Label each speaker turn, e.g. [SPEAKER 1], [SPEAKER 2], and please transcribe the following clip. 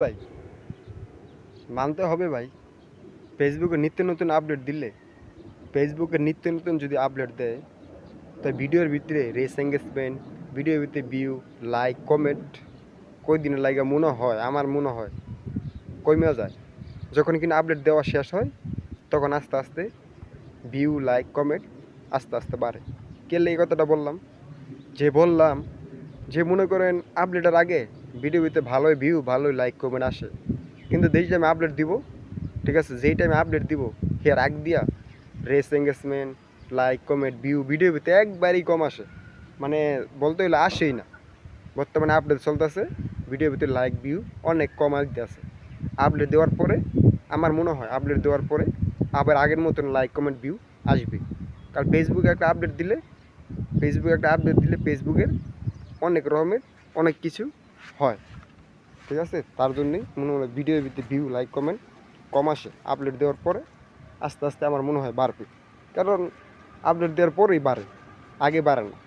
[SPEAKER 1] ভাই মানতে হবে ভাই। ফেসবুকে নিত্য নতুন আপডেট দিলে, ফেসবুকে নিত্য নতুন যদি আপডেট দেয়, তো ভিডিওর ভিতরে রেস এঙ্গেজমেন্ট, ভিডিওর ভিতরে ভিউ, লাইক, কমেন্ট কই দিনে লাগে মনে হয়, আমার মনে হয় কমে যায়। যখন কিনা আপডেট দেওয়া শেষ হয় তখন আস্তে আস্তে ভিউ, লাইক, কমেন্ট আস্তে আস্তে বাড়ে। কেলে এই কথাটা বললাম? বললাম যে মনে করেন আপডেটের আগে ভিডিও ভিতরে ভালোই ভিউ, ভালোই লাইক, কমেন্ট আসে, কিন্তু যেই টাইমে আপডেট দিব, ঠিক আছে, যেই টাইমে আপডেট দিব হেয়ার আগ দিয়া race engagement, like, comment, view video ভিতরে একবারই কম আসে। মানে বলতে হলে আসেই না। বর্তমানে আপডেট চলতেছে, ভিডিও ভিতরে লাইক, ভিউ অনেক কম আসতেছে। আপডেট দেওয়ার পরে আমার মনে হয় আপডেট দেওয়ার পরে আবার আগের মতন লাইক, কমেন্ট, ভিউ আসবে। কারণ ফেসবুকে একটা আপডেট দিলে, ফেসবুকের অনেক রকমের অনেক কিছু হয়, ঠিক আছে। তার জন্যই মনে হয় ভিডিওর ভিতরে ভিউ, লাইক, কমেন্ট কম আসে। আপডেট দেওয়ার পরে আস্তে আস্তে আমার মনে হয় বাড়বে, কারণ আপডেট দেওয়ার পরেই বাড়ে, আগে বাড়ে না।